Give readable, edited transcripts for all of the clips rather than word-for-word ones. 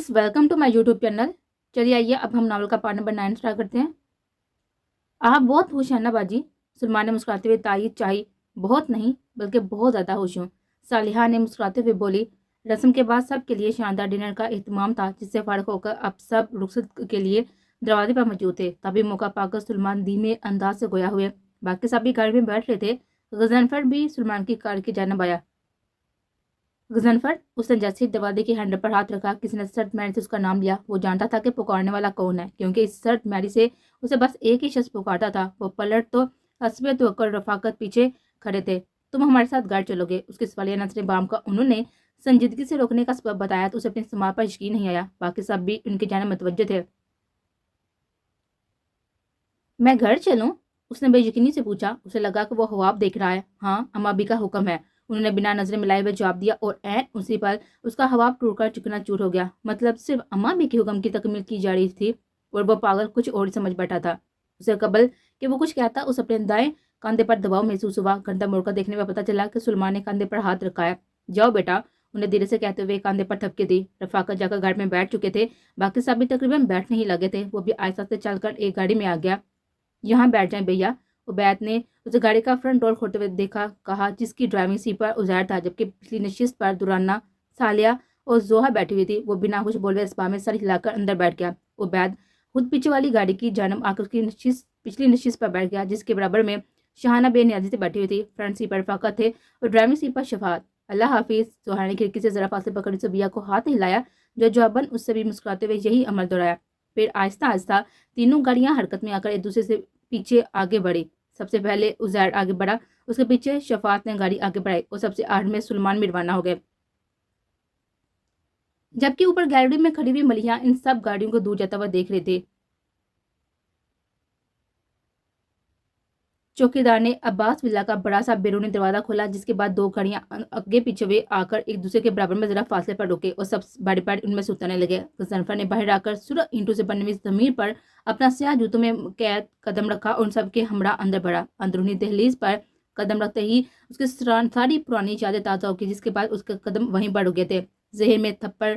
Friends, welcome to my YouTube channel. चलिए आइए अब हम नावल का पार्ट नंबर 9 स्टार्ट करते हैं। आप बहुत खुश हैं ना बाजी? सलमान ने मुस्कुराते हुए तायीद चाही। बहुत नहीं बल्कि बहुत ज़्यादा खुश हूँ, सालिहा ने मुस्कुराते हुए बोली। रस्म के बाद सबके लिए शानदार डिनर का एहतमाम था, जिससे फारिग होकर अब सब रुखसत के लिए दरवाजे पर मौजूद थे। तभी मौका पाकर सलमान धीमे अंदाज से गोया हुए। बाकी सब भी गाड़ी में बैठ रहे थे। गजनफर भी सलमान की कार की जानब आया। गजनफर, उसने जैसे ही दरवाजे के हैंडल पर हाथ रखा, किसी ने सर्द मैरी से उसका नाम लिया। वो जानता था कि पुकारने वाला कौन है, क्योंकि इस सर्द मैरी से उसे बस एक ही शख्स पुकारता था। वो पलट तो हस्बे तो रफाकत पीछे खड़े थे। तुम हमारे साथ घर चलोगे? उसकी सवालिया नजरें बाम का उन्होंने संजीदगी से रोकने का सबब बताया तो उसे अपनी समाज पर यकीन नहीं आया। बाकी सब भी उनके जाने मुतवज्जे थे। मैं घर चलूं? उसने बेयकीनी से पूछा। उसे लगा कि वो ख्वाब देख रहा है। हाँ, अम्मा भी का हुक्म है, उन्होंने बिना नजरें मिलाए हुए जवाब दिया। और ऐन उसी पर उसका ख्वाब टूटकर चकनाचूर हो गया। मतलब सिर्फ अम्मा भी के हुक्म की तकमील की जा रही थी और वो पागल कुछ और समझ बैठा था। उसे कबल कि वो कुछ कहता उस अपने दाएं कंधे पर दबाव महसूस हुआ। घंटा मुड़कर देखने में पता चला कि सुलेमान ने कंधे पर हाथ रखा है। जाओ बेटा, उन्हें धीरे से कहते हुए कंधे पर थपके दी। रफाकत जाकर गाड़ी में बैठ चुके थे। बाकी सब भी तकरीबन बैठने ही लगे थे। वो भी आहिस्ता से चलकर एक गाड़ी में आ गया। यहाँ बैठ जाएं भैया। उबैद ने उसे गाड़ी का फ्रंट डोर खोलते हुए देखा, कहा, जिसकी ड्राइविंग सीट पर उजैर था, जबकि पिछली नशिस्त पर दुराना, सालिया और जोहा बैठी हुई थी। वो बिना कुछ बोले इस में सर हिलाकर अंदर बैठ गया। उबैद खुद पीछे वाली गाड़ी की जानब आकर उसकी पिछली नशिस्त पर बैठ गया, जिसके बराबर में शहाना बेनियाजी से बैठी हुई थी। फ्रंट सीट पर फाकत थे और ड्राइविंग सीट पर शफात। अल्लाह हाफिज। जोहा ने खिड़की से जरा फासले पकड़ी सुबिया को हाथ हिलाया, जो जवाबन उससे भी मुस्कुराते हुए यही अमल दोहराया। फिर आहिस्ता आहिस्ता तीनों गाड़ियां हरकत में आकर एक दूसरे से पीछे आगे बढ़ी। सबसे पहले उजैर आगे बढ़ा, उसके पीछे शफात ने गाड़ी आगे बढ़ाई और सबसे आखिर में सुलेमान भी रवाना हो गए। जबकि ऊपर गैलरी में खड़ी हुई मलिहा इन सब गाड़ियों को दूर जाता हुआ देख रहे थे। चौकीदार ने अब्बास विला का बड़ा सा बैरूनी दरवाजा खोला, जिसके बाद दो गाड़ियां आगे पीछे हुए आकर एक दूसरे के बराबर में जरा फासले पर रुके और सब बारी बारी उनमें से उतरने लगे। गजनफर ने बाहर आकर सूरह ईंटों से बनी हुई जमीन पर अपना स्याह जूतों में कैद कदम रखा और उन सबके हमरा अंदर बढ़ा। अंदरूनी दहलीज पर कदम रखते ही उसकी सारी पुरानी यादें ताजा हो गई, जिसके बाद उसके कदम वहीं बढ़ गए थे। जहर में थप्पड़,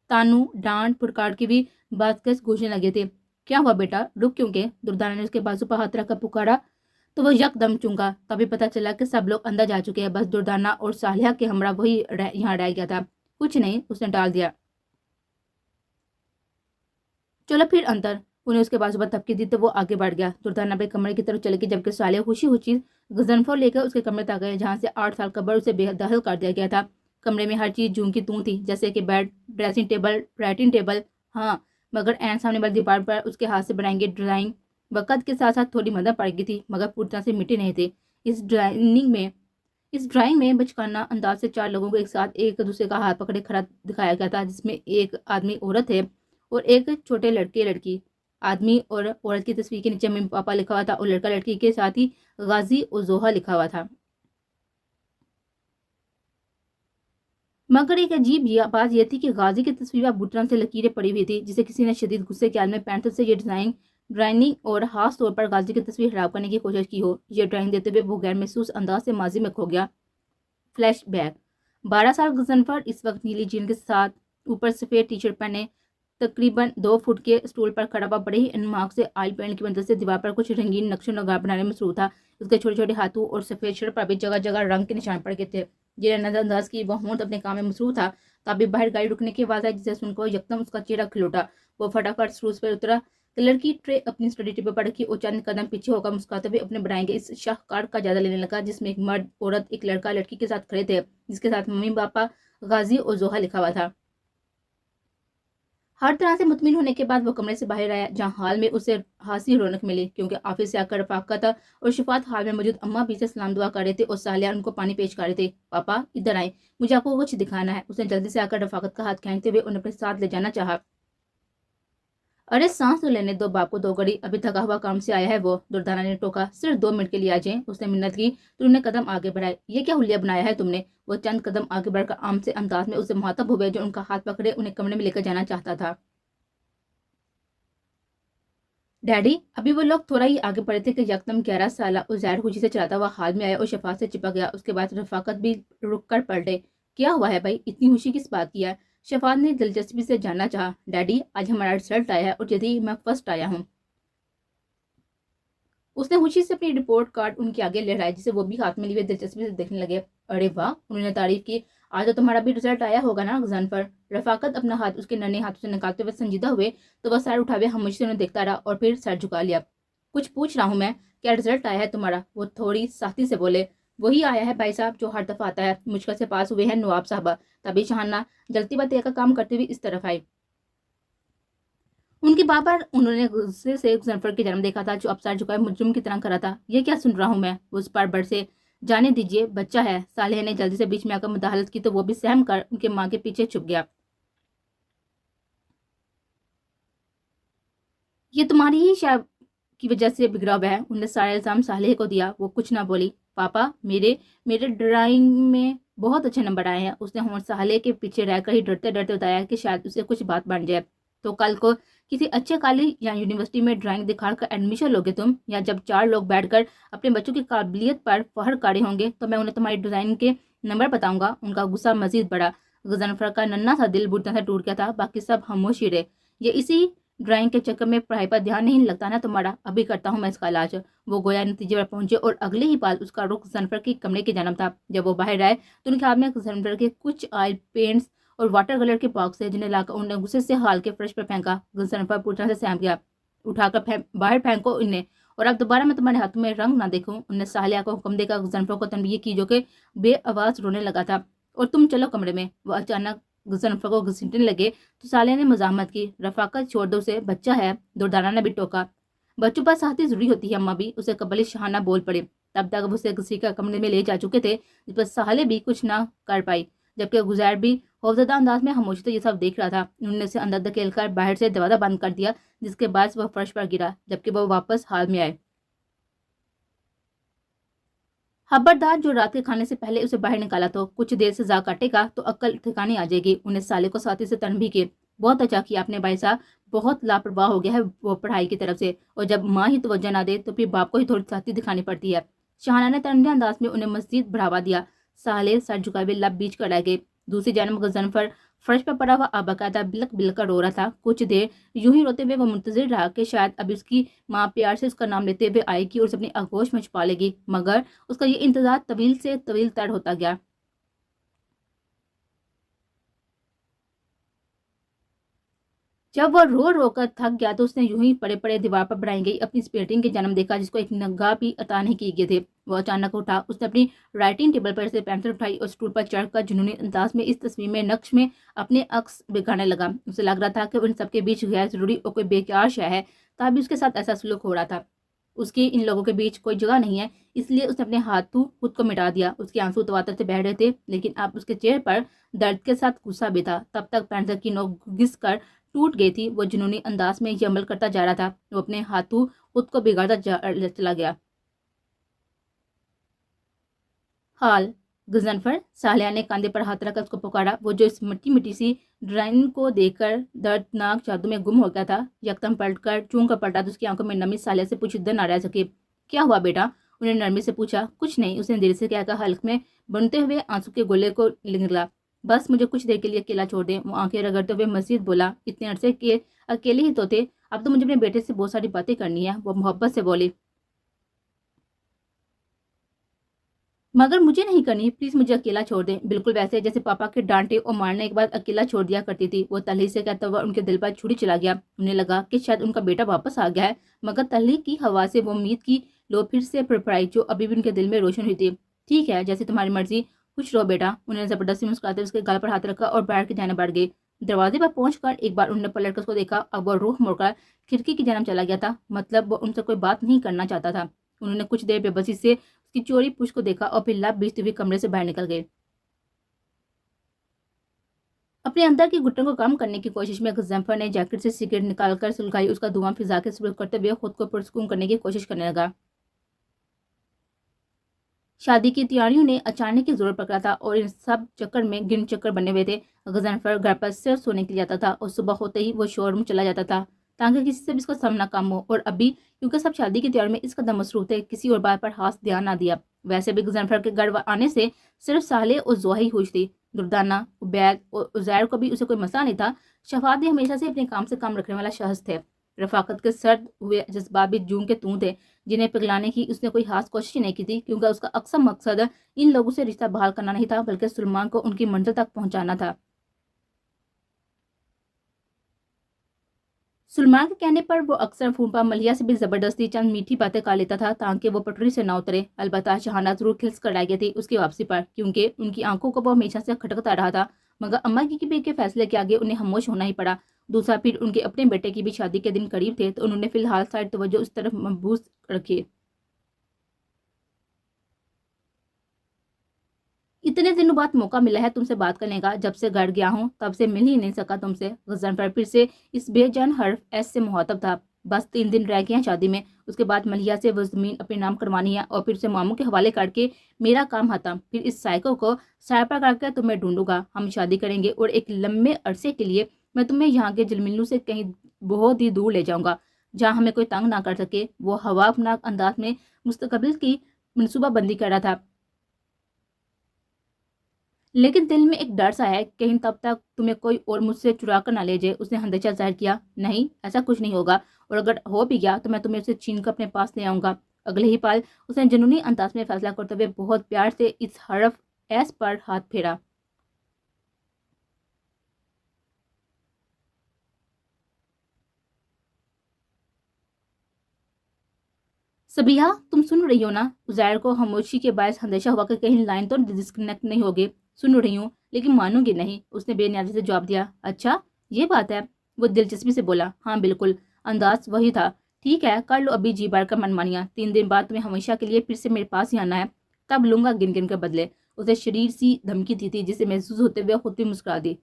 तानू, डांट, फुटकार की भी बात गूंजने लगे थे। क्या हुआ बेटा, रुक क्यों गए? दुर्दाना ने उसके बाजू पर हाथ रखकर पुकारा तो वो यकदम चूंगा। तभी पता चला कि सब लोग अंदर जा चुके हैं। बस दुर्दाना और सालिया के हमरा वही यहाँ रह गया था। कुछ नहीं, उसने डाल दिया। चलो फिर अंदर। उन्हें उसके बाजू पर थपकी दी तो वो आगे बढ़ गया। दुर्दाना अपने कमरे की तरफ चले गई, जबकि सालिया खुशी खुशी गजनफर लेकर उसके कमरे तक गए, जहाँ से 8 साल कबर उसे बेदखल कर दिया गया था। कमरे में हर चीज जूं की तू थी, जैसे कि bed, dressing table, writing table. हाँ, मगर एन सामने वाली दीवार पर उसके हाथ से बनाएंगे ड्राइंग वक़्त के साथ साथ थोड़ी मदद पड़ गई थी, मगर पूरी तरह से मिटे नहीं थे। इस ड्राइंग में बचकाना अंदाज से 4 लोगों को एक साथ एक दूसरे का हाथ पकड़े खड़ा दिखाया गया था, जिसमें एक आदमी औरत है और एक छोटे लड़के लड़की। आदमी और औरत की तस्वीर के नीचे मम्मी पापा लिखा हुआ था और लड़का लड़की के साथ ही गाजी और जोहा लिखा हुआ था। मगर एक अजीब बात यह थी कि गाजी की तस्वीर पर बुटरन से लकीरें पड़ी हुई थी, जिसे किसी ने शदीद गुस्से के आलम में पेंसिल से ये डिजाइन ड्राइंग और खास तौर पर गाजी की तस्वीर खराब करने की कोशिश की हो। ये ड्राइंग देते हुए वो गैर महसूस अंदाज से माजी में खो गया। Flash back. 12 साल गजनफर इस वक्त नीली जीन के साथ ऊपर सफेद टी शर्ट पहने तकरीबन 2 फुट के स्टूल पर खड़ा हुआ बड़े ही अनमार्क से ऑयल पेंट की मदद से दीवार पर कुछ रंगीन नक्शो नगार बनाने में मसरूफ था। उसके छोटे छोटे हाथों और सफेद शर्ट पर भी जगह जगह रंग के निशान पड़ गए थे। जिन्हें नजरअंदाज की वह होंद अपने काम में मसरूफ था। तभी बाहर गाड़ी रुकने की आवाज आई, जिसे सुनकर यकदम उसका चेहरा खिल उठा। वो फटाफट स्टूल पर उतरा, कलर की ट्रे अपनी स्टडी टेबल पर रखी और चंद कदम पीछे होकर मुस्कुराते हुए अपने बनाएंगे इस शाहकार का जायजा लेने लगा, जिसमें एक मर्द, औरत, एक लड़का लड़की के साथ खड़े थे, जिसके साथ मम्मी पापा, गाजी और जोहा लिखा हुआ था। हर तरह से मुतमिन होने के बाद वो कमरे से बाहर आया, जहाँ हाल में उसे खासी रौनक मिली, क्योंकि ऑफिस से आकर रफाकत और शफात हाल में मौजूद अम्मा भी से सलाम दुआ कर रहे थे और सालिया उनको पानी पेश कर रहे थे। पापा इधर आए, मुझे आपको कुछ दिखाना है। उसने जल्दी से आकर रफाकत का हाथ खींचते हुए उन्हें अपने साथ ले जाना चाहा। अरे सांस तो लेने दो बाप को, 2 घड़ी, अभी थका हुआ काम से आया है वो। दुर्दाना ने टोका। सिर्फ 2 मिनट के लिए आ जाए। उसने मिन्नत की तो उन्हें कदम आगे बढ़ाए। ये क्या हुलिया बनाया है तुमने? वो चंद कदम आगे बढ़कर आम से अंदाज में उसे मुहातब हुए, जो उनका हाथ पकड़े उन्हें कमरे में लेकर जाना चाहता था। डैडी। अभी वो लोग थोड़ा ही आगे बढ़े थे कि यकदम 11 साल उजैर खुशी से चलाता हुआ हाल में आया और शफात से चिपक गया। उसके बाद रफाकत भी रुक कर पलटे। क्या हुआ है भाई, इतनी खुशी किस बात की है? शफात ने دلچسپی سے جاننا چاہا۔ ڈیڈی آج ہمارا رزلٹ آیا ہے اور جلدی میں فرسٹ آیا ہوں۔ اس نے خوشی سے اپنی رپورٹ کارڈ ان کے آگے لہرایا جسے وہ بھی ہاتھ میں لیے دلچسپی سے دیکھنے لگے۔ ارے واہ، انہوں نے تعریف کی، آج تو تمہارا بھی رزلٹ آیا ہوگا نا غضنفر۔ رفاقت اپنا ہاتھ اس کے ننھے ہاتھوں سے نکالتے ہوئے سنجیدہ ہوئے تو وہ سر اٹھاوے خاموشی سے انہیں دیکھتا رہا اور پھر سر جھکا لیا۔ کچھ پوچھ رہا ہوں میں، کیا رزلٹ آیا ہے تمہارا؟ وہ تھوڑی سختی سے بولے۔ وہی آیا ہے بھائی صاحب جو ہر دفعہ آتا ہے، مشکل سے پاس ہوئے ہیں نواب صاحبہ۔ تبھی شہانہ جلتی بتی کا کام کرتے ہوئے اس طرف آئی۔ ان کی بار بار انہوں نے غصے سے غضنفر کی جنم دیکھا تھا جو اب سر جھکائے مجرم کی طرح کھڑا تھا۔ یہ کیا سن رہا ہوں میں؟ وہ اس پر بڑھ سے جانے دیجیے، بچہ ہے۔ صالح نے جلدی سے بیچ میں آ کر مداخلت کی تو وہ بھی سہم کر ان کے ماں کے پیچھے چھپ گیا۔ یہ تمہاری ہی شاید کی وجہ سے بگڑا ہوا ہے، انہوں نے سارا الزام صالح کو دیا۔ وہ کچھ نہ بولی۔ پاپا میرے ڈرائنگ میں بہت اچھے نمبر آئے ہیں، اس نے صالح کے پیچھے رہ کر ہی ڈرتے ڈرتے بتایا کہ شاید اسے کچھ بات بن جائے۔ تو کل کو کسی اچھے کالج یا یونیورسٹی میں ڈرائنگ دکھا کر ایڈمیشن لوگے تم، یا جب 4 لوگ بیٹھ کر اپنے بچوں کی قابلیت پر فخر کرے ہوں گے تو میں انہیں تمہاری ڈرائنگ کے نمبر بتاؤں گا۔ ان کا غصہ مزید بڑھا۔ غضنفر کا ننھا سا دل بری طرح سے ٹوٹ گیا تھا۔ باقی سب خاموش ہی رہے۔ یہ اسی ڈرائنگ کے چکر میں پڑھائی پر دھیان نہیں لگتا نا تمہارا؟ ابھی کرتا ہوں میں اس کا علاج۔ وہ گویا نتیجے پر پہنچے اور اگلے ہی پال اس کا رخ غضنفر کی کمرے کی جانب تھا۔ جب وہ باہر آئے تو ان کے ہاتھ میں غضنفر کے کچھ آئل پینٹس اور واٹر کلر کے باکس تھے جنہیں لا کر انہوں نے غصے سے ہال کے فرش پر پھینکا۔ غضنفر پوری طرح سے سہم گیا۔ اٹھا کر باہر پھینکو انہیں، اور اب دوبارہ میں تمہارے ہاتھوں میں رنگ نہ دیکھوں۔ انہوں نے صالحہ کو حکم دے کر غضنفر کو تنبیہ کی جو کہ بے آواز رونے لگا تھا۔ اور تم چلو کمرے میں۔ وہ اچانک غضنفر کو گھسیٹنے لگے تو صالحہ نے مزاحمت کی۔ رفاقت چھوڑ دو اسے، بچہ ہے۔ دردانہ نے بھی ٹوکا۔ بچوں پر سختی ضروری ہوتی ہے اماں بھی، اسے قبل شہانہ بول پڑے۔ تب تک وہ اسے گھسیٹ کر کمرے میں لے جا چکے تھے جس پر صالحہ بھی کچھ نہ کر پائی، جبکہ گزیر بھی خوفزدہ انداز میں خاموشی سے یہ سب دیکھ رہا تھا۔ انہوں نے اسے اندر دھکیل کر باہر سے دروازہ بند کر دیا جس کے باعث وہ فرش پر گرا، جبکہ وہ واپس ہال میں آئے۔ خبردار، جو رات کے کھانے سے پہلے اسے باہر نکالا تو کچھ دیر سے زا کاٹے گا تو عقل ٹھکانے آ جائے گی۔ انہیں صالح کو ساتھی سے تنبیہ کی۔ بہت اچھا کیا آپ نے بھائی صاحب، بہت لاپرواہ ہو گیا ہے وہ پڑھائی کی طرف سے، اور جب ماں ہی توجہ نہ دے تو پھر باپ کو ہی تھوڑی سختی دکھانی پڑتی ہے۔ شہانہ نے تنبیہ انداز میں انہیں مزید بڑھاوا دیا۔ صالح سر جھکائے ہوئے لب بیچ کر رہ گئے۔ دوسری جانب غضنفر فرش پر پڑا ہوا باقاعدہ بلک بلک کر رو رہا تھا۔ کچھ دیر یوں ہی روتے ہوئے وہ منتظر رہا کہ شاید اب اس کی ماں پیار سے اس کا نام لیتے ہوئے آئے گی اور اسے اپنی آغوش میں چھپا لے گی، مگر اس کا یہ انتظار طویل سے طویل تر ہوتا گیا۔ جب وہ رو رو کر تھک گیا تو اس نے یوں ہی پڑے پڑے دیوار پر بنائی گئی اپنی اس پینٹنگ کی جانب دیکھا جس کو ایک نگاہ بھی عطا نہیں کی گئے تھے۔ وہ اچانک اٹھا، اس نے اپنی رائٹنگ ٹیبل پر سے پینسل اٹھائی اور اسٹول پر چڑھ کر جنونی انداز میں اس تصویر میں نقش میں اپنے عکس بکھارنے لگا۔ اسے لگ رہا تھا کہ ان سب کے بیچ غیر ضروری اور کوئی بیکار شے ہے، تبھی اس کے ساتھ ایسا سلوک ہو رہا تھا۔ اس کی ان لوگوں کے بیچ کوئی جگہ نہیں ہے، اس لیے اس نے اپنے ہاتھوں خود کو مٹا دیا۔ اس کے آنسو تواتر سے بہہ رہے تھے لیکن اب اس کے چہرے پر درد کے ساتھ غصہ بھی تھا۔ تب تک پینسل کی نوک گھس کر ٹوٹ گئی تھی۔ وہ جنونی انداز میں یہ عمل کرتا جا رہا تھا، وہ اپنے ہاتھوں خود کو بگاڑتا چلا گیا۔ حال غضنفر، صالحہ نے کاندھے پر ہاتھ رکھ کر اس کو پکارا۔ وہ جو اس مٹی مٹی سی ڈرائنگ کو دیکھ کر دردناک جادو میں گم ہو گیا تھا، یکدم پلٹ کر چون کر پلٹا تو اس کی آنکھوں میں نمی صالحہ سے پوشیدہ نہ رہ سکی۔ کیا ہوا بیٹا؟ انہیں نرمی سے پوچھا۔ کچھ نہیں، اس نے دیر سے کہہ کر حلق میں بنتے ہوئے آنسو کے گولے کو نگلا۔ بس مجھے کچھ دیر کے لیے اکیلا چھوڑ دیں۔ وہ آنکھیں رگڑتے ہوئے مزید بولا۔ اتنے عرصے کے اکیلے ہی تو تھے، اب تو مجھے اپنے بیٹے سے بہت ساری باتیں کرنی ہے، وہ محبت سے بولی۔ مگر مجھے نہیں کرنی، پلیز مجھے اکیلا چھوڑ دیں، بالکل ویسے جیسے پاپا کے ڈانٹے اور مارنے کے بعد اکیلا چھوڑ دیا کرتی تھی۔ وہ تلخی سے کہتا ہوا ان کے دل پر چھری چلا گیا۔ انہیں لگا کہ شاید ان کا بیٹا واپس آ گیا ہے، مگر تلخی کی ہوا سے وہ امید کی لو پھر سے پھڑپڑائی جو ابھی بھی ان کے دل میں روشن ہوئی تھی۔ ٹھیک ہے، جیسے تمہاری مرضی، خوش رہو بیٹا۔ انہوں نے زبردستی مسکراتے اس کے گال پر ہاتھ رکھا اور باہر کی جانب بڑھ گئے۔ دروازے پر پہنچ کر ایک بار انہوں نے پلٹ کر اس کو دیکھا، اب وہ رخ موڑ کر کھڑکی کی جانب چلا گیا تھا، مطلب وہ ان سے کوئی بات نہیں کرنا چاہتا تھا۔ انہوں نے کچھ دیر بے بسی سے اس کی چوڑی پشت کو دیکھا اور پھر لب بیچتے ہوئے کمرے سے باہر نکل گئے۔ اپنے اندر کی گھٹن کو کم کرنے کی کوشش میں غضنفر نے جیکٹ سے سگریٹ نکال کر سلگائی، اس کا دھواں فضا کے سپرد کرتے ہوئے خود کو پرسکون کرنے کی کوشش کرنے لگا۔ شادی کی تیاریوں نے اچانک کی ضرورت پکڑا تھا اور ان سب چکر میں گن چکر بنے ہوئے تھے۔ غضنفر گھر پر صرف سونے کے لیے جاتا تھا اور صبح ہوتے ہی وہ شو روم چلا جاتا تھا تاکہ کسی سے بھی اس کا سامنا کم ہو، اور ابھی کیونکہ سب شادی کی تیاری میں اس قدر مصروف تھے کسی اور بات پر خاص دھیان نہ دیا۔ ویسے بھی غضنفر کے گھر آنے سے صرف صالح اور زوہا ہی خوش تھی۔ दुर्दाना, उबैद और उज़ैर को भी उसे कोई मसला नहीं था। शफात भी हमेशा से अपने काम से काम रखने वाला शख्स थे। रफाकत के सर्द हुए जज्बात भी जूं के तूं थे, जिन्हें पिघलाने की उसने कोई खास कोशिश नहीं की थी, क्योंकि उसका अक्सर मकसद इन लोगों से रिश्ता बहाल करना नहीं था, बल्कि सुलेमान को उनकी मंजिल तक पहुंचाना था। सुलेमान के कहने पर वो अक्सर फोन पर मलिया से भी जबरदस्ती चंद मीठी बातें कर लेता था, ताकि वो पटरी से ना उतरे। अलबत्ता शहाना जरूर खिल्स कर रह गई थी उसकी वापसी पर, क्योंकि उनकी आंखों को वो हमेशा से खटकता रहा था। मगर अम्मा के फैसले के आगे उन्हें खामोश होना ही पड़ा। दूसरा, फिर उनके अपने बेटे की भी शादी के दिन करीब थे, तो उन्होंने फिलहाल सारी तवज्जो उस तरफ मबूस रखी। इतने दिनों बाद मौका मिला है तुमसे बात करने का। जब से घर गया हूँ तब से मिल ही नहीं सका तुमसे। गज़नफर फिर से इस बेजान हर्फ एस से मुहातब था। बस 3 दिन रह गए हैं शादी में, उसके बाद मलिया से वो ज़मीन अपने नाम करवानी है और फिर से मामू के हवाले करके मेरा काम खत्म। फिर इस साइको को साइपर करके तुम्हें ढूंढूंगा, हम शादी करेंगे और एक लंबे अरसे के लिए मैं तुम्हें यहाँ के जलमिल्लू से कहीं बहुत ही दूर ले जाऊंगा, जहाँ हमें कोई तंग ना कर सके। वो हवाफनाक अंदाज में मुस्तकबिल की मनसूबाबंदी कर रहा था, लेकिन दिल में एक डर सा है, कहीं तब तक तुम्हें कोई और मुझसे चुरा कर ना ले जाए। उसने हंदेशा जाहिर किया। नहीं, ऐसा कुछ नहीं होगा, और अगर हो भी गया तो मैं तुम्हें उसे छीन कर अपने पास ले आऊंगा। अगले ही पल उसने जुनूनी अंदाज में फैसला करते हुए बहुत प्यार से इस हरफ एस पर हाथ फेरा। सबिया, तुम सुन रही हो ना? उजैर को खामोशी के बायस हंदेशा हुआ कि कहीं लाइन तो डिस्कनेक्ट नहीं होगी। सुन रही हूँ, लेकिन मानूंगी नहीं, उसने बेनियाजी से जवाब दिया। अच्छा, ये बात है? वो दिलचस्पी से बोला। हाँ बिल्कुल, अंदाज वही था। ठीक है, कर लो अभी जी बार का मनमानिया। 3 दिन बाद तुम्हें हमेशा के लिए फिर से मेरे पास ही आना है, तब लूंगा गिन गिन के बदले। उसे शरीर सी धमकी दी थी, जिसे महसूस होते हुए खुद भी मुस्कुरा दी।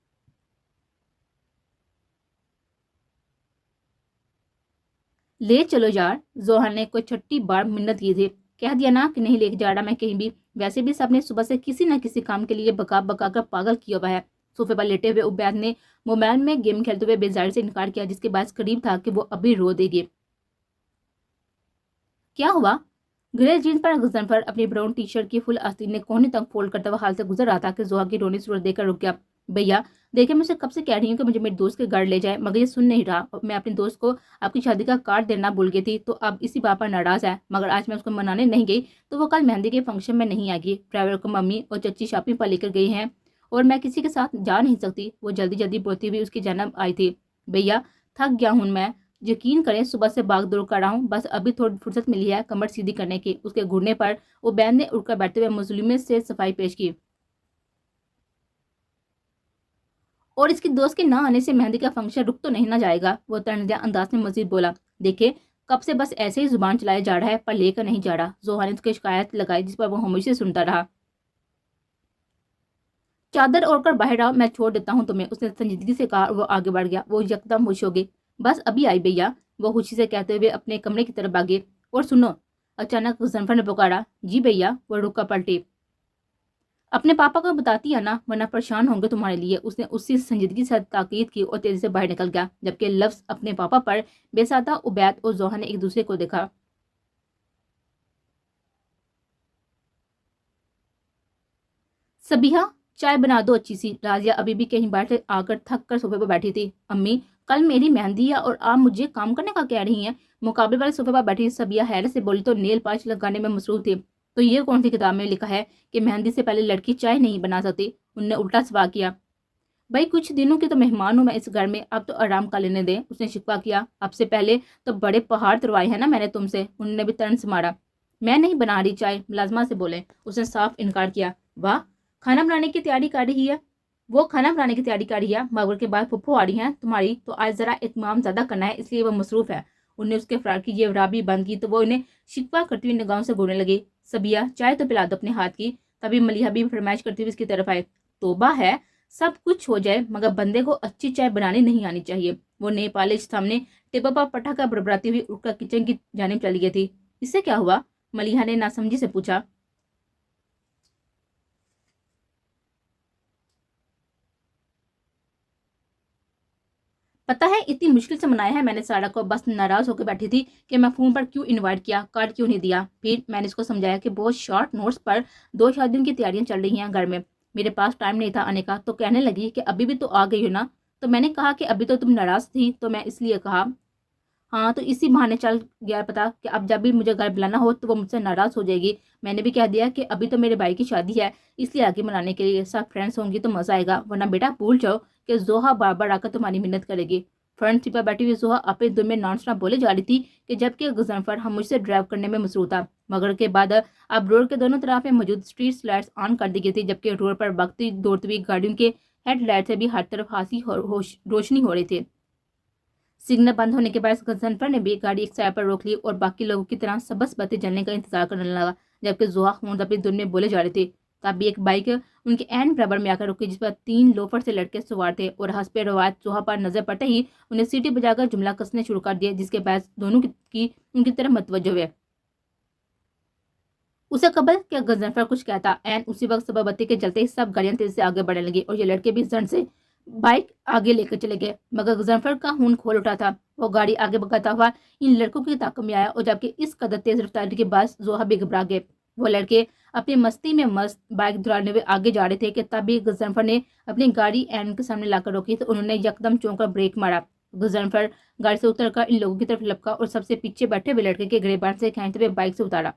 ले चलो यार, जोहर ने कोई छठी बार मिन्नत की थी। कह दिया ना कि नहीं लेके जा रहा मैं कहीं भी। वैसे भी सबने सुबह से किसी न किसी काम के लिए बका बका कर पागल किया हुआ है। सोफे पर लेटे हुए उबैद ने मोबाइल में गेम खेलते हुए बेजारी से इनकार किया, जिसके बाद करीब था कि वो अभी रो देगी। क्या हुआ? ग्रे जींस पर गजनफर अपनी ब्राउन टी शर्ट की फुल आस्तीन ने कोहनी तक फोल्ड करते हुए हाल से गुजर रहा था कि जोहा की रोनी सूरत देखकर रुक गया। भैया देखिए, मैं उसे कब से कह रही हूँ कि मुझे मेरे दोस्त के घर ले जाए, मगर ये सुन नहीं रहा। और मैं अपने दोस्त को आपकी शादी का कार्ड देना भूल गई थी, तो अब इसी बात पर नाराज है। मगर आज मैं उसको मनाने नहीं गई तो वो कल मेहंदी के फंक्शन में नहीं आएगी। ड्राइवर को मम्मी और चच्ची शॉपिंग पर लेकर गई हैं और मैं किसी के साथ जा नहीं सकती। वो जल्दी जल्दी बोलती हुई उसकी जानब आई थी। भैया थक गया हूँ मैं, यकीन करें सुबह से भाग दौड़ कर रहा हूँ, बस अभी थोड़ी फुर्सत मिली है कमर सीधी करने की। उसके घुटने पर उबैद ने उड़कर बैठते हुए मुस्लिम से सफाई पेश की। और इसकी दोस्त के ना आने से मेहंदी का फंक्शन रुक तो नहीं ना जाएगा, वो तनज़िया अंदाज में मजीद बोला। देखे, कब से बस ऐसे ही जुबान चलाया जा रहा है, पर लेकर नहीं जा रहा। जोहा ने उसकी शिकायत लगाई, जिस पर वो हमेशा सुनता रहा। चादर ओढ़कर बाहर आओ, मैं छोड़ देता हूँ तुम्हें, उसने संजीदगी से कहा। वो आगे बढ़ गया। वो यकदम खुश हो गई। बस अभी आई भैया, वो खुशी से कहते हुए अपने कमरे की तरफ भागे। और सुनो, अचानक गज़नफर ने पुकारा। जी भैया, वो रुक कर पलटी। अपने पापा को बताती है ना, वरना परेशान होंगे तुम्हारे लिए, उसने उसी संजीदगी से ताकीद की और तेजी से बाहर निकल गया। जबकि लफ्ज अपने पापा पर बेसाता उबैद और जोहा ने एक दूसरे को देखा। सबिहा, चाय बना दो अच्छी सी। राजिया अभी भी कहीं बाहर से आकर थक कर सोफे पर बैठी थी। अम्मी, कल मेरी मेहंदी है और आप मुझे काम करने का कह रही हैं? मुकाबले वाले सोफे पर बैठी सबिया हैरत से बोली तो नेल पॉलिश लगाने में मसरूफ थी। तो ये कौन सी किताब में लिखा है कि मेहंदी से पहले लड़की चाय नहीं बना सकती? उनने उल्टा सवाल किया। भाई कुछ दिनों की तो मेहमान हूं मैं इस घर में, अब तो आराम कर लेने दें, उसने शिकवा किया। अब से पहले तो बड़े पहाड़ तुरवाए हैं ना मैंने तुमसे, उन्होंने भी तर्न से मारा। मैं नहीं बना रही चाय, मुलाजमा से बोले, उसने साफ इनकार किया। वाह, खाना बनाने की तैयारी कर रही है? वो खाना बनाने की तैयारी कर रही है, मगर के बाद फुफ्फो आ रही है तुम्हारी, तो आज जरा इत्मीनान ज्यादा करना है, इसलिए वो मसरूफ है। उन्होंने उसके फरार की ये राबी बंद की तो वो इन्हें शिकवा करती हुई निगाहों से घूरने लगी। सबिया, चाय तो पिला दो अपने हाथ की। तभी मलिहा भी फरमाइश करती हुई इसकी तरफ आए। तोबा है, सब कुछ हो जाए मगर बंदे को अच्छी चाय बनानी नहीं आनी चाहिए। वो नए पालिश सामने टेबल पर पटाखा बरबराती हुई उठकर किचन की जानिब चली गई थी। इससे क्या हुआ? मलिहा ने नासमझी से पूछा। पता है इतनी मुश्किल से मनाया है मैंने सारा को, बस नाराज होकर बैठी थी कि मैं फोन पर क्यों इनवाइट किया, कार्ड क्यों नहीं दिया। फिर मैंने इसको समझाया कि बहुत शॉर्ट नोट्स पर 2 शादियों की तैयारियां चल रही हैं घर में, میرے پاس ٹائم نہیں تھا آنے کا، تو کہنے لگی کہ ابھی بھی تو آ گئی ہو نا؟ تو میں نے کہا کہ ابھی تو تم ناراض تھی، تو میں اس لیے کہا ہاں، تو اسی بہانے چل گیا پتا کہ اب جب بھی مجھے گھر بلانا ہو تو وہ مجھ سے ناراض ہو جائے گی۔ میں نے بھی کہہ دیا کہ ابھی تو میرے بھائی کی شادی ہے، اس لیے آگے منانے کے لیے سب فرینڈس ہوں گی تو مزہ آئے گا، ورنہ بیٹا بھول جاؤ کہ زوہا بار بار آ کر تمہاری منت کرے گی۔ فرنٹ سیٹ پر بیٹھی ہوئی زوہا اپنے دل میں نان سٹاپ بولے جا رہی تھی کہ جبکہ غضنفر ہم مجھ سے ڈرائیو کرنے میں مصروف تھا۔ مگر کے بعد اب روڈ کے دونوں طرف میں موجود اسٹریٹ لائٹس آن کر دی گئی تھی، جبکہ روڈ پر بھگتی دوڑتی ہوئی گاڑیوں کے ہیڈ لائٹ سے بھی ہر طرف خاصی روشنی ہو رہی تھی۔ سگنل بند ہونے کے بعد غضنفر نے بھی گاڑی ایک سائڈ پر روک لی اور باقی لوگوں کی طرح سبز بتی جلنے کا انتظار کرنے لگا، جبکہ زوہا خون اپنی دل میں بولے جا رہی تھی۔ تب بھی ایک بائک ان کے عین برابر میں آ کر رکی، جس پر 3 لوفر سے لڑکے سوار تھے، اور حسب روایت زوہا پر نظر پڑتے ہی انہیں سیٹی بجا کر جملہ کسنے شروع کر دیے، جس کے باعث دونوں کی ان کی طرف متوجہ ہوئے۔ اسے قبل کیا غضنفر کچھ کہتا، عین اسی وقت سبز بتی کے جلتے ہی سب گاڑیاں تیزی سے آگے بڑھنے لگی اور یہ لڑکے بھی زن سے بائک آگے لے کر چلے گئے۔ مگر غضنفر کا خون کھول اٹھا تھا، وہ گاڑی آگے بگاتا ہوا ان لڑکوں کی طاقت میں آیا، اور جبکہ اس قدر تیز رفتاری کے باعث زوہا بھی گھبرا گئے۔ وہ لڑکے اپنی مستی میں مست بائک دھڑانے ہوئے آگے جا رہے تھے کہ تب بھی غضنفر نے اپنی گاڑی عین کے سامنے لا کر روکی، تو انہوں نے یکدم چونک کر بریک مارا۔ غضنفر گاڑی سے اتر کر ان لوگوں کی طرف لپکا اور سب سے پیچھے بیٹھے ہوئے لڑکے کے گریبان سے کھینچتے ہوئے بائک سے اتارا۔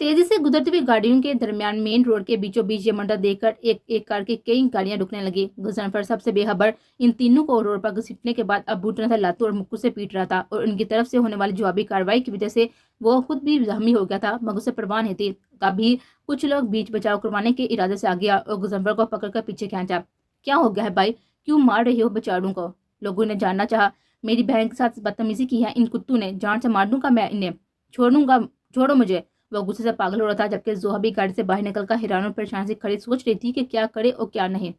تیزی سے گزرتی ہوئی گاڑیوں کے درمیان مین روڈ کے بیچوں بیچ یہ منظر دیکھ کر ایک ایک کر کے کئی گاڑیاں رکنے لگی۔ غضنفر سب سے بے خبر ان تینوں کو روڈ پر گھسیٹنے کے بعد اب بوٹنا سے لاتوں اور مکوں سے پیٹ رہا تھا، اور ان کی طرف سے ہونے والی جوابی کارروائی کی وجہ سے وہ خود بھی زخمی ہو گیا تھا، مگر اسے پرواہ نہیں تھی۔ تب بھی کچھ لوگ بیچ بچاؤ کروانے کے ارادے سے آگے اور غضنفر کو پکڑ کر پیچھے کھینچا۔ کیا ہو گیا ہے بھائی، کیوں مار رہی ہو بیچاروں کو؟ لوگوں نے جاننا چاہا۔ میری بہن کے ساتھ بدتمیزی کی ہے ان کتوں نے، جان سے مار دوں گا میں انہیں، چھوڑو مجھے۔ وہ غصے سے پاگل ہو رہا تھا، جبکہ زوہا بھی گاڑی سے باہر نکل کر حیران اور پریشان سے کھڑی سوچ رہی تھی کہ کیا کرے اور کیا نہیں۔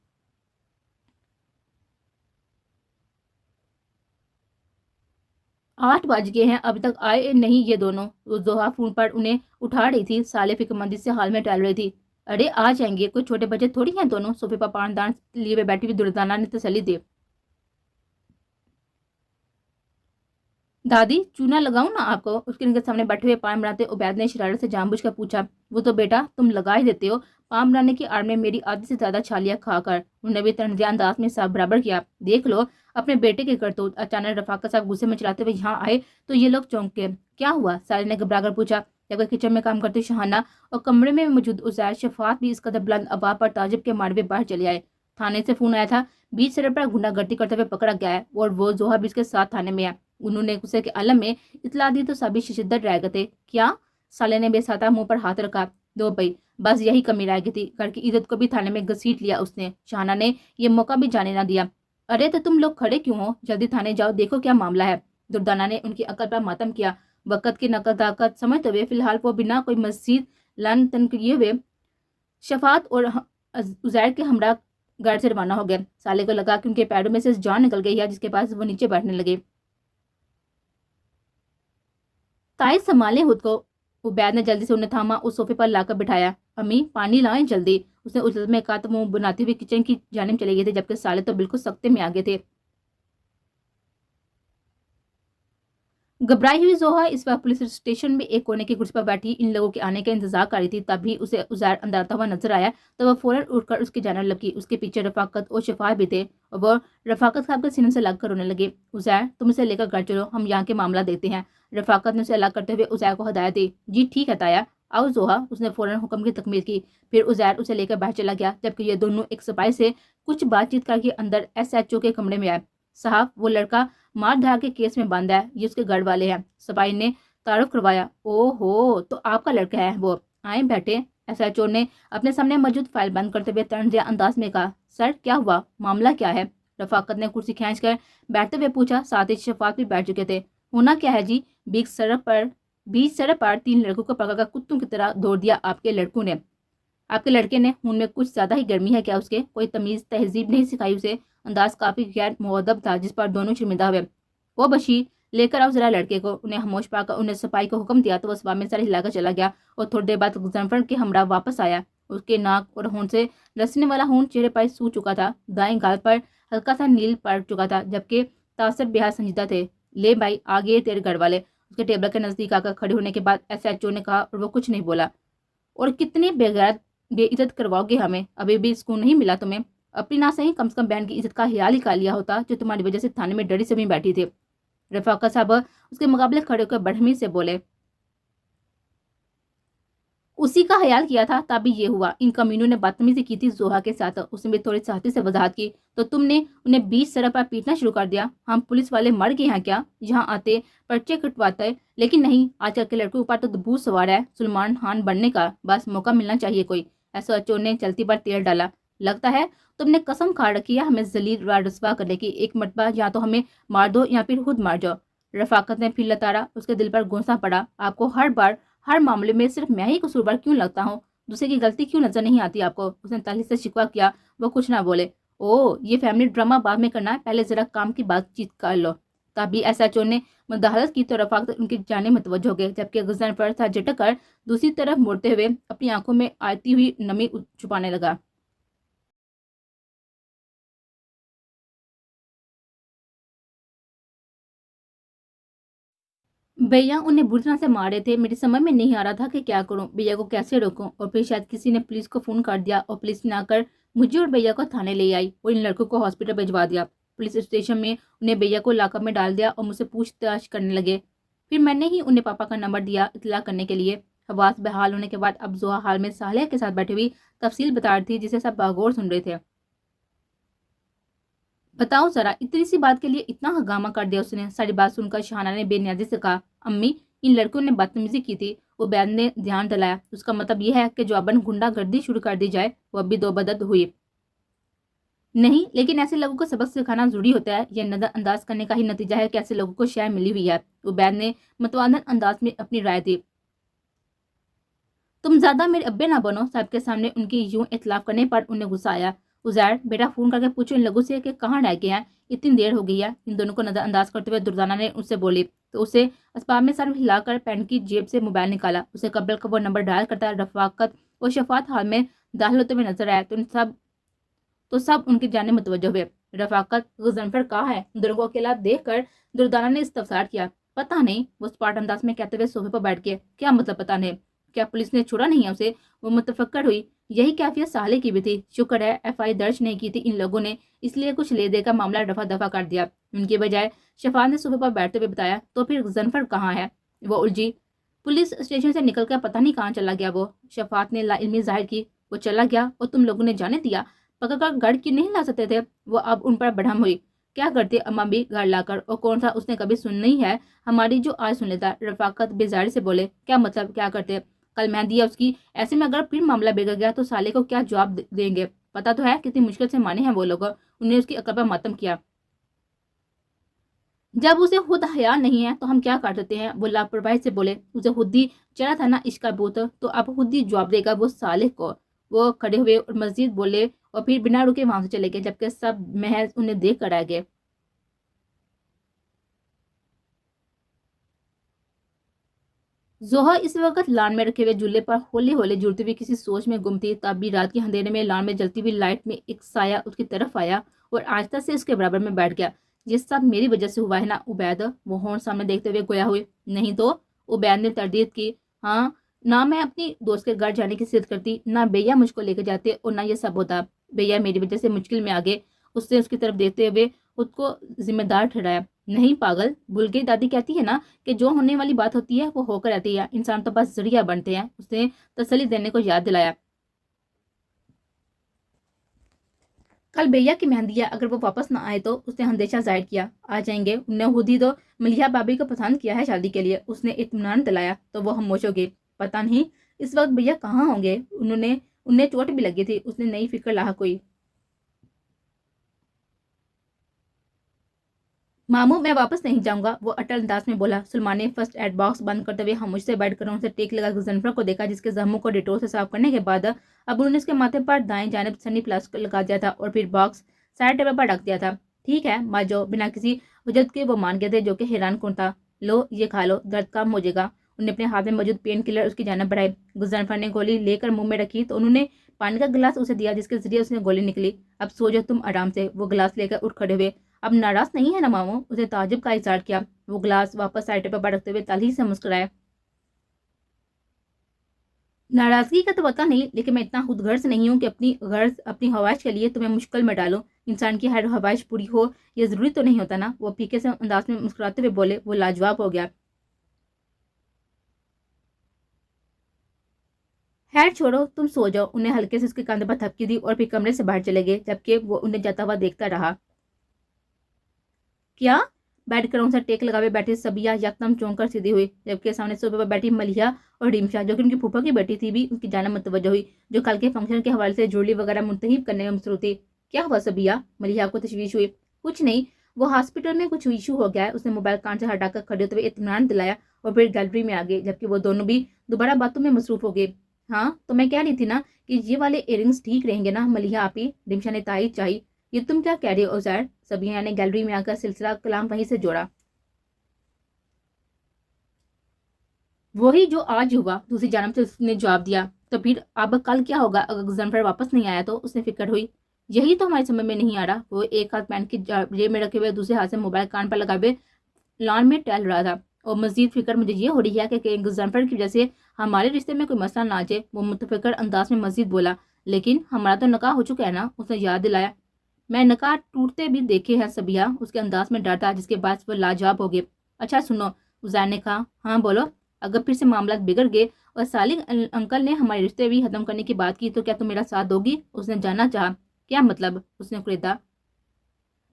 8 بج گئے ہیں، ابھی تک آئے نہیں یہ دونوں۔ زوہا فون پر انہیں اٹھا رہی تھی، سالے فکرمندی سے حال میں ٹہل رہی تھی۔ ارے آ جائیں گے، کوئی چھوٹے بچے تھوڑی ہیں دونوں، صوفے پر پاندان لیے ہوئے بیٹھی ہوئی دردانہ نے تسلی دی۔ دادی چونا لگاؤں نا آپ کو؟ اس کے سامنے بیٹھے ہوئے پان بناتے عبید نے شرارت سے جان بوجھ کر پوچھا۔ وہ تو بیٹا تم لگا ہی دیتے ہو، پان بنانے کی آڑ میں میری آدھی سے زیادہ چھالیاں کھا کر۔ انہوں نے بھی طنزیہ انداز میں سب برابر کیا۔ دیکھ لو اپنے بیٹے کے کرتوت۔ اچانک رفاقت صاحب غصے میں چلاتے ہوئے یہاں آئے تو یہ لوگ چونک گئے۔ کیا ہوا؟ سالے نے گھبرا کر پوچھا، جبکہ کچن میں کام کرتے شہانہ اور کمرے میں موجود عزیر شفاعت بھی اس قدر بلند آواز پر تعجب کے مارے ہوئے باہر چلے آئے۔ تھانے سے فون آیا تھا، بیچ سڑک پر غنڈہ گردی کرتے ہوئے پکڑا گیا ہے، اور وہ زوہا بھی اس کے ساتھ تھانے میں ہے۔ انہوں نے غصے کے عالم میں اطلاع دی تو سبھی شدت رہ گئے تھے۔ کیا؟ سالے نے بے ساتھ منہ پر ہاتھ رکھا۔ دو بھائی، بس یہی کمی رہ گئی تھی، گھر کی عزت کو بھی تھانے میں گھسیٹ لیا اس نے۔ شہانہ نے یہ موقع بھی جانے نہ دیا۔ ارے تو تم لوگ کھڑے کیوں ہو؟ جلدی تھانے جاؤ، دیکھو کیا معاملہ ہے۔ دردانہ نے ان کی عقل پر ماتم کیا۔ وقت کی نقداقت سمجھتے ہوئے فی الحال وہ بنا کوئی مزید لن تن کیے ہوئے شفاعت اور عزیر کے ہمراہ گھر سے روانہ ہو گئے۔ سالے کو لگا کہ ان کے پیروں میں سے جان نکل گئی ہے، جس کے پاس وہ نیچے بیٹھنے لگے۔ تائی سنبھالیں خود کو، عبید نے جلدی سے انہیں تھاما اور صوفے پر لا کر بٹھایا۔ امی پانی لائیں جلدی، اس نے اجلت میں کہا تو منہ بناتی ہوئی کچن کی جانب چلے گئے تھے، جبکہ سالے تو بالکل سکتے میں آگے تھے۔ گھبرائی ہوئی زوہا اس وقت پولیس اسٹیشن میں ایک کونے کی کرسی پر بیٹھی ان لوگوں کے آنے کا انتظار کر رہی تھی۔ تب بھی اسے عزیر اندر آتا ہوا نظر آیا تو وہ فوراً اٹھ کر اس کی جانب لپکی۔ اس کے پیچھے رفاقت اور شفاعت بھی تھے، اور وہ رفاقت صاحب کے سینے سے لگ کر رونے لگے۔ عزیر تم اسے لے کر گھر چلو، ہم یہاں کے معاملہ دیکھتے ہیں۔ رفاقت نے اسے الگ کرتے ہوئے عزیر کو ہدایت دی۔ جی ٹھیک ہے تایا، آؤ زوہا، اس نے فوراً حکم کی تکمیل کی۔ پھر عزیر اسے لے کر باہر چلا گیا، جبکہ یہ دونوں ایک سپاہی سے کچھ بات چیت کر کے اندر SHO کے کمرے میں آئے۔ صاحب وہ لڑکا مار دھاڑ کے کیس میں بند ہے، یہ اس کے گھر والے ہیں، سپاہی نے تعارف کروایا۔ او ہو، تو آپ کا لڑکا ہے وہ؟ آئیں بیٹھے، SHO نے اپنے سامنے موجود فائل بند کرتے ہوئے طنزیہ انداز میں کہا۔ سر کیا ہوا، معاملہ کیا ہے؟ رفاقت نے کرسی کھینچ کر بیٹھتے ہوئے پوچھا۔ ساتھ ہی شفاعت بھی بیٹھ چکے تھے۔ ہونا کیا ہے جی، بیچ سڑک پر 3 لڑکوں کو پکڑ کر کتوں کی طرح دوڑ دیا آپ کے لڑکوں نے۔ آپ کے لڑکے نے خون میں کچھ زیادہ ہی گرمی ہے کیا اس کے؟ کوئی تمیز تہذیب نہیں سکھائی اسے؟ انداز کافی غیر مؤدب تھا، جس پر دونوں شرمندہ ہوئے۔ او بشیر لے کر آؤ ذرا لڑکے کو، انہیں خاموش پا کر انہیں سپاہی کو حکم دیا تو وہ صبح میں سر ہلا کر چلا گیا، اور تھوڑی دیر بعد غضنفر کے ہمراہ واپس آیا۔ اس کے ناک اور ہونٹ سے رسنے والا خون چہرے پر سو چکا تھا، دائیں گال پر ہلکا سا نیل پڑ چکا تھا، جبکہ تاثر بہت سنجیدہ تھے۔ لے بھائی آ گئے تیرے گھر والے، اس کے ٹیبل کے نزدیک آ کر کھڑے ہونے کے بعد SHO نے کہا، اور وہ کچھ نہیں بولا۔ اور کتنے بے غیرت बेइज्जत करवाओगे हमें, अभी भी सुकून नहीं मिला तुम्हें? अपनी ना सही कम से कम बहन की इज्जत का ख्याल ही कर लिया होता, जो तुम्हारी वजह से थाने में डरी सभी बैठी थी। रफाकत साहब उसके मुकाबले खड़े होकर बदतमीजी से बोले। उसी का ख्याल किया था तभी ये हुआ। इन कमीनों ने बदतमीजी की थी जोहा के साथ। उसने भी थोड़ी सख्ती से वजाहत की। तो तुमने उन्हें बीच सड़क पर पीटना शुरू कर दिया। हम पुलिस वाले मर गए हैं क्या? यहाँ आते पर्चे कटवाते? लेकिन नहीं, आजकल के लड़कों ऊपर तो दबूत सवार है सलमान खान बनने का। बस मौका मिलना चाहिए कोई। एसओएचओ ने चलती पर तेल डाला। लगता है तुमने कसम खा रखी है हमें जलील व रुस्वा करने की। एक मरतबा या तो हमें मार दो या फिर खुद मार जाओ। रफाकत ने फिर लताड़ा। उसके दिल पर गुस्सा पड़ा। आपको हर बार हर मामले में सिर्फ मैं ही कसूरवार क्यों लगता हूँ? दूसरे की गलती क्यों नजर नहीं आती आपको? उसने ताली से शिकवा किया। वो कुछ ना बोले। ओ, ये फैमिली ड्रामा बाद में करना है, पहले जरा काम की बातचीत कर लो। तभी एसएचओ ने मुदाहलत की तो रफाकत उनकी जाने मुतवज्जो हो गए, जबकि गुजरन पर था झटक कर दूसरी तरफ मुड़ते हुए अपनी आंखों में आती हुई नमी छुपाने लगा। भैया उन्हें बुरी तरह से मारे थे। मेरी समझ में नहीं आ रहा था कि क्या करूं, भैया को कैसे रोकूं। और फिर शायद किसी ने पुलिस को फोन कर दिया और पुलिस ने आकर मुझे और भैया को थाने ले आई और इन लड़कों को हॉस्पिटल भिजवा दिया। पुलिस स्टेशन में उन्हें भैया को लॉकअप में डाल दिया और मुझसे पूछताछ करने लगे। फिर मैंने ही उन्हें पापा का नंबर दिया इतला करने के लिए। हवास बहाल होने के बाद अब जोहा हाल में सालिया के साथ बैठी हुई तफसील बता रही थी, जिसे सब बागौर सुन रहे थे। बताओ जरा, इतनी सी बात के लिए इतना हंगामा कर दिया उसने। सारी बात सुनकर शहाना ने बेनियाजी से कहा, अम्मी इन लड़कों ने बदतमीजी की थी। वो बैद ने ध्यान दिलाया। उसका मतलब यह है कि जो अबन गुंडागर्दी शुरू कर दी जाए वो अब भी दो बदद हुई नहीं, लेकिन ऐसे लोगों को सबक सिखाना जरूरी होता है। यह नजरअंदाज करने का ही नतीजा है कि ऐसे लोगों को शय मिली हुई है। वो बैद ने मतवादन अंदाज में अपनी राय दी। तुम ज्यादा मेरे अब्बे ना बनो। साहब के सामने उनकी यूं इतलाफ करने पर उन्हें गुस्सा आया। उजैर, बेटा फोन करके पूछो इन लोगों से कि कहाँ रह गए हैं, इतनी देर हो गई है। इन दोनों को नजरअंदाज करते हुए दुर्दाना ने उससे बोली तो उसे अस्पाब में सर हिलाकर पैंट की जेब से मोबाइल निकाला। उसे कबल का वो नंबर डायल करता रफाकत और शफात हाल में दाखिल होते हुए नजर आया तो सब उनकी जाने मुतवज्जो हुए। रफाकत गजनफर कहाँ है? दोनों को अकेला देख कर दुर्दाना ने इस्तफसार किया। पता नहीं, वो स्पार्ट अंदाज में कहते हुए सोफे पर बैठ गए। क्या मतलब पता नहीं? क्या पुलिस ने छोड़ा नहीं है उसे? वो मुतफक्कर हुई। यही कैफियत साले की भी थी। शुक्र है एफआई दर्ज नहीं की थी इन लोगों ने, इसलिए कुछ ले देकर मामला रफा दफा कर दिया। उनके बजाय शफात ने सोफे पर बैठते हुए बताया, तो फिर गजनफर कहाँ है? वो उलझी। पुलिस स्टेशन से निकलकर पता नहीं कहाँ चला गया वो। शफात ने लाइल्मी जाहिर की। वो चला गया और तुम लोगों ने जाने दिया? पकड़कर घर क्यों नहीं ला सकते थे? वो अब उन पर बढ़म हुई। क्या करते अम्मा भी घर लाकर, और कौन सा उसने कभी सुननी है हमारी जो आज सुन लेता? रफाकत बेजारी से बोले, क्या मतलब क्या करते? कल मेहंदी है उसकी, ऐसे में अगर फिर मामला बिगड़ गया तो साले को क्या जवाब देंगे? पता तो है कितनी मुश्किल से माने हैं वो लोग। उन्हें उसकी अकल पर मातम किया। जब उसे खुद हया नहीं है तो हम क्या कर सकते हैं? वो लापरवाही से बोले। उसे खुद ही चढ़ा था ना इश्क का भूत, तो अब खुद ही जवाब देगा वो साले को। वो खड़े हुए और मस्जिद बोले और फिर बिना रुके वहां से चले गए, जबकि सब महज उन्हें देख कर आ गए। जोहा इस वक्त लान में रखे हुए झूले पर होले होले जुड़ती हुई किसी सोच में गुम थी। तब भी रात के अंधेरे में लान में जलती हुई लाइट में एक साया उसकी तरफ आया और आहिस्ता से उसके बराबर में बैठ गया। ये सब मेरी वजह से हुआ है ना उबैद? वो होंठ सामने देखते हुए गोया हुए। नहीं तो? उबैद ने तरदीद की। हाँ, ना मैं अपनी दोस्त के घर जाने की जिद करती, ना भैया मुझको लेकर जाते, और ना ये सब होता। भैया मेरी वजह से मुश्किल में आ गए। उसने उसकी तरफ देखते हुए खुद को जिम्मेदार ठहराया। नहीं पागल, भूल गई दादी कहती है ना कि जो होने वाली बात होती है वो होकर रहती है, इंसान तो बस जरिया बनते हैं। उसने तसल्ली देने को याद दिलाया। कल भैया की मेहंदी है, अगर वो वापस ना आए तो? उसने अंदेशा जाहिर किया। आ जाएंगे, उन्हें खुद ही तो मलिया भाभी को पसंद किया है शादी के लिए। उसने इत्मीनान दिलाया। तो वो खामोश हो गए। पता नहीं इस वक्त भैया कहाँ होंगे। उन्होंने उन्हें चोट भी लगी थी। उसने नई फिक्र लाहा कोई। मामू मैं वापस नहीं जाऊंगा, वो अटल अंदाज में बोला। सलमान ने फर्स्ट एड बॉक्स बंद करते हुए खामोश से बैठ कर उनसे टेक लगा जनफर को देखा, जिसके जख्मों को डिटोल से साफ करने के बाद अब उन्होंने उसके माथे पर दाएं जानिब सनी प्लास्टिक लगा दिया था और फिर बॉक्स साइड टेबल पर रख दिया था। ठीक है माँ जो, बिना किसी वजह के वो मान गए थे, जो कि हैरान कौन था। लो ये खा लो, दर्द कम हो जाएगा। उन्होंने अपने हाथ में मौजूद पेन किलर उसकी जानब बढ़ाई। गुजरफर ने गोली लेकर मुंह में रखी तो उन्होंने पानी का गिलास उसे दिया, जिसके जरिए उसने गोली निकली। अब सो जाओ तुम आराम से। वो गिलास लेकर उठ खड़े हुए। अब नाराज नहीं है ना मामू? उसे ताजुब का इजहार किया। वो गिलास वापस साइड पर रखते हुए ताली से मुस्कुराया। नाराजगी का तो पता नहीं, लेकिन मैं इतना खुद गर्ज नहीं हूँ कि अपनी गर्ज अपनी ख्वाहिश के लिए तुम्हें मुश्किल में डालूं। इंसान की हर ख्वाहिश पूरी हो ये जरूरी तो नहीं होता ना। वो फीके से अंदाज में मुस्कुराते हुए बोले। वो लाजवाब हो गया। खैर छोड़ो, तुम सो जाओ। उन्हें हल्के से उसके कंधे पर थपकी दी और फिर कमरे से बाहर चले गए, जबकि वो उन्हें जाता हुआ देखता रहा। क्या? बेड क्राउन से टेक लगावे बैठी सबिया यकदम चौंक कर सीधी हुई, जबकि सामने सोफे पर बैठी मलिया और रिमशा, जो कि उनकी फूफा की बेटी थी, भी उनकी जानिब मुतवज्जो हुई, जो कल के फंक्शन के हवाले से जुड़ली वगैरह मुंतहिब करने में मसरूफ थी। क्या हुआ सबिया? मलिया को तशवीश हुई। कुछ नहीं, वो हॉस्पिटल में कुछ इशू हो गया है। उसने मोबाइल कान से हटाकर खड़े होते हुए इत्मीनान दिलाया और फिर गैलरी में आ गए, जबकि वो दोनों भी दोबारा बातों में मसरूफ हो गए। हाँ तो मैं कह रही थी ना कि ये वाले इयरिंग्स ठीक रहेंगे ना मलिया आपी? रिमशा ने तायीद चाही। ये तुम क्या कह रहे हो उजैर? सबिया ने गैलरी में आकर सिलसिला कलाम वहीं से जोड़ा। वही जो आज हुआ, दूसरी जानब से उसने जवाब दिया। तो फिर अब कल क्या होगा अगर जनफर वापस नहीं आया तो? उसने फिक्र हुई। यही तो हमारी समझ में नहीं आ रहा। वो एक हाथ पैंट की जेब में रखे हुए दूसरे हाथ से मोबाइल कान पर लगाए हुए लॉन में टहल रहा था। और मजीद फिक्र मुझे ये हो रही है कि जनफर की वजह से हमारे रिश्ते में कोई मसला ना आ जाए। वो मुतफिकर अंदाज में मजीद बोला। लेकिन हमारा तो निकाह हो चुका है ना? उसने याद दिलाया। मैं निकाह टूटते भी देखे हैं सबिया। उसके अंदाज में डर था, जिसके बाद वो लाजवाब हो गए। अच्छा सुनो, उजैर ने कहा। हाँ बोलो। अगर फिर से मामला बिगड़ गए और सालिक अंकल ने हमारे रिश्ते भी खत्म करने की बात की तो क्या तुम मेरा साथ दोगी? उसने जानना चाहा। क्या मतलब? उसने कुरेदा।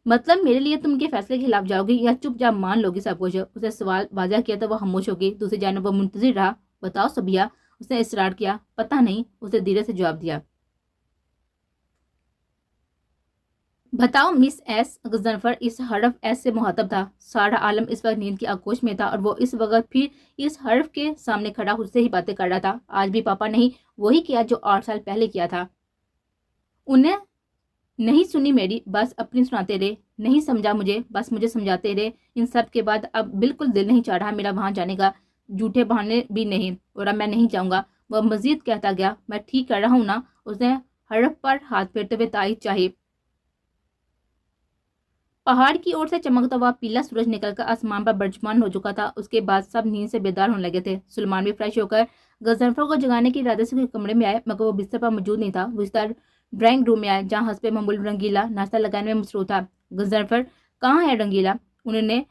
मतलब मेरे लिए तुम उनके फैसले के खिलाफ जाओगी या चुपचाप मान लोगी सब कुछ? उसने सवाल वाजह किया तो वह खामोश होगी। दूसरी जानब वो मुंतजिर रहा। बताओ सबिया। उसने इसरार किया। पता नहीं, उसने धीरे से जवाब दिया। बताओ मिस एस। गजनफर इस हर्फ एस से मुहातब था। सारा आलम इस वक्त नींद की आगोश में था और वो इस वक्त फिर इस हर्फ के सामने खड़ा उससे ही बातें कर रहा था। आज भी पापा नहीं वही किया जो 8 साल पहले किया था। उन्हें नहीं सुनी मेरी, बस अपनी सुनाते रहे। नहीं समझा मुझे, बस मुझे समझाते रहे। इन सब के बाद अब बिल्कुल दिल नहीं चाह रहा मेरा वहां जाने का। झूठे बहाने भी नहीं, और अब मैं नहीं जाऊंगा। वह मजीद कहता गया। मैं ठीक कर रहा हूँ ना? उसने हड़प पर हाथ फेरते हुए ताई चाहिए। पहाड़ की ओर से चमकता हुआ पीला सूरज निकलकर आसमान पर बर्जमान हो चुका था। उसके बाद सब नींद से बेदार होने लगे थे। सुलेमान भी फ्रेश होकर गजनफर को जगाने के इरादे से कमरे में आए, मगर वो बिस्तर पर मौजूद नहीं था। बिस्तर ड्राइंग रूम में आए, जहाँ हंसपे मामूल रंगीला नाश्ता लगाने में मसरूफ था। गजनफर कहाँ है रंगीला? उन्होंने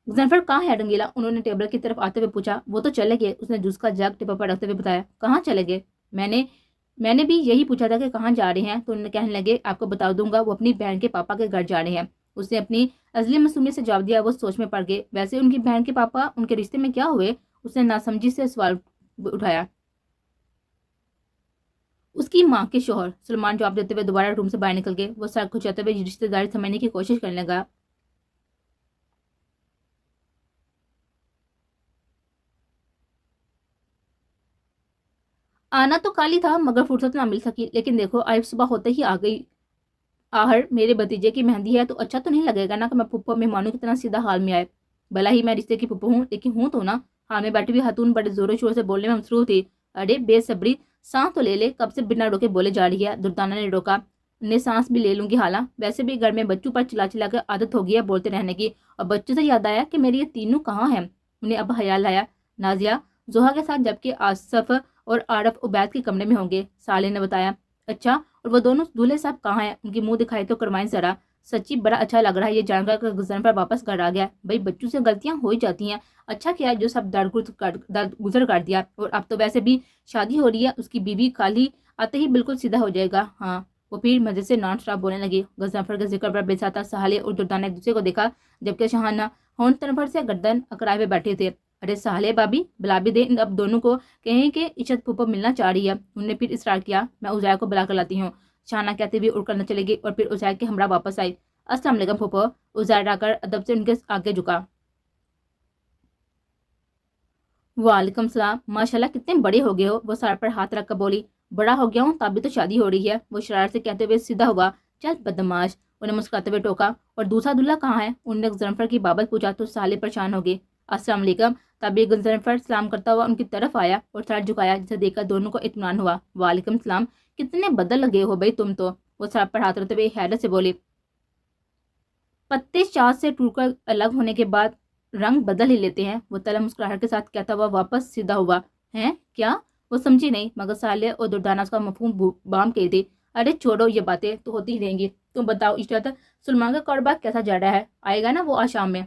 गजनफर कहाँ है रंगीला? उन्होंने टेबल की तरफ आते हुए पूछा। वो तो चले गए, उसने जूस का जग टेबल पर रखते हुए बताया। कहाँ चले गए? मैंने मैंने भी यही पूछा था कि कहाँ जा रहे हैं, तो उन्होंने कहने लगे आपको बता दूंगा, वो अपनी बहन के पापा के घर जा रहे हैं। उसने अपनी अजली मासूमियत से जवाब दिया। वो सोच में पड़ गए। वैसे उनकी बहन के पापा उनके रिश्ते में क्या हुए? उसने नासमझी से सवाल उठाया। उसकी माँ के शोहर। सलमान जवाब देते हुए दोबारा रूम से बाहर निकल गए। वो सर खुजाते हुए रिश्तेदारी समझने की कोशिश करने लगा। आना तो काली था, मगर फुर्सत ना मिल सकी। लेकिन देखो आज सुबह होते ही आ गई। आहर मेरे भतीजे की मेहंदी है तो अच्छा तो नहीं लगेगा ना कि मैं पुप्पो मेहमानों की तरह सीधा हाल में आए। भला ही मैं रिश्ते की पुप्पो हूँ, लेकिन हूँ तो ना। हाल में बैठी हुई खातून बड़े जोरों शोर से बोलने में मसरूफ थी। अरे बेसब्री, सांस तो ले ले, कब से बिना रोके बोले जा रही है? दुर्दाना ने रोका। ने सांस भी ले लूंगी हाला। वैसे भी घर में बच्चों पर चिल्ला चिल्ला कर आदत हो गई है बोलते रहने की। और बच्चों से याद आया कि मेरे ये तीनों कहाँ हैं? उन्हें अब ख्याल आया। नाजिया जोहा के साथ, जबकि आसफ और आरफ उबैद के कमरे में होंगे, साले ने बताया। अच्छा, और वो दोनों दूल्हे साहब कहाँ हैं? उनकी मुंह दिखाई तो करवाएं जरा। सच्ची बड़ा अच्छा लग रहा है ये जानकर कि गुजरन पर वापस घर आ गया। भाई बच्चों से गलतियां हो ही जाती हैं। अच्छा किया जो सब दर गुजर कर दिया। और अब तो वैसे भी शादी हो रही है, उसकी बीवी खाली आते ही बिल्कुल सीधा हो जाएगा। हाँ। वो फिर मजे से नॉन स्टॉप बोलने लगी। गजनफर के जिक्र पर बेसाता सहाले और दुर्दाना एक दूसरे को देखा, जबकि शहाना होन तनफर से गर्दन अकड़ाए हुए बैठे थे। अरे साले भाभी बुला भी दे अब दोनों को, कहें कि इज्जत फूफो मिलना चाह रही है। उन्होंने फिर इसरार किया। मैं उजैर को बुला कर लाती हूँ। शाना कहते हुए उड़कर न चलेगी और फिर उजैर के हमरा वापस आई। अस्सलाम वालेकुम फूफो। उजैर आकर अदब से उनके आगे झुका। वालेकुम सलाम। माशाल्लाह कितने बड़े हो गए हो। वो सर पर हाथ रखकर बोली। बड़ा हो गया हूँ तभी तो शादी हो रही है। वो शरारत से कहते हुए सीधा हुआ। चल बदमाश। उन्हें मुस्कुराते हुए टोका। और दूसरा दूल्हा कहाँ है? उन्होंने गजनफर की बाबत पूछा तो साले परेशान हो गए। अस्सलाम वालेकुम। तभी गजनफर सलाम करता हुआ उनकी तरफ आया और सर झुकाया, जिसे देखकर दोनों को इत्मीनान हुआ। वालेकुम सलाम। कितने बदल गए हो भाई तुम तो। वो सर पर हाथ रखते हुए हैरत से बोले। पत्ते चाँद से टूटकर अलग होने के बाद रंग बदल ही लेते हैं। वो तला मुस्कुराहट के साथ कहता हुआ वापस सीधा हुआ। हैं क्या? وہ سمجھی نہیں مگر سالیہ اور دردانہ اس کا مفہوم بام کے تھے. ارے چھوڑو یہ باتیں تو ہوتی ہی رہیں گی. تم بتاؤ عشرت، سلمان کا کاروبار کیسا جا رہا ہے؟ آئے گا نا وہ آج شام میں؟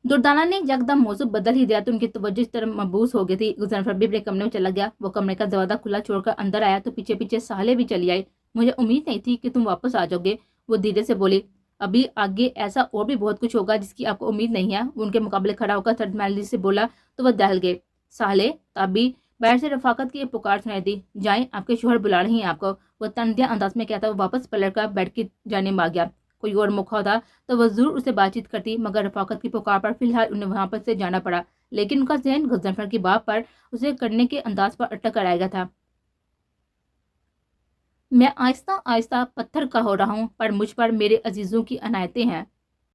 دردانہ نے یکدم موضوع بدل ہی دیا تو ان کی توجہ اس طرح مبوس ہو گئی تھی. غضنفر بھی اپنے کمرے میں چلا گیا. وہ کمرے کا دروازہ کھلا چھوڑ کر اندر آیا تو پیچھے پیچھے سالے بھی چلی آئی. مجھے امید نہیں تھی کہ تم واپس آ جاؤ گے، وہ دھیرے سے بولی. ابھی آگے ایسا اور بھی بہت کچھ ہوگا جس کی آپ کو امید نہیں ہے، وہ ان کے مقابلے کھڑا ہو کر سرد میلڈی سے بولا تو وہ دہل گئے. سالے تبھی باہر سے رفاقت کی ایک پکار سنائی دی. جائیں، آپ کے شوہر بلا رہی ہیں آپ کو، وہ تندیا انداز میں کہتا وہ واپس پلٹ کر بیٹھ کی جانب آ گیا. کوئی اور موقع ہوتا تو وہ ضرور اسے بات چیت کرتی مگر رفاقت کی پکار پر فی الحال انہیں وہاں پر سے جانا پڑا. لیکن ان کا ذہن غضنفر کی بات پر اسے کرنے کے انداز پر اٹک کر آئے گا تھا. میں آہستہ آہستہ پتھر کا ہو رہا ہوں، پر مجھ پر میرے عزیزوں کی عنایتیں ہیں.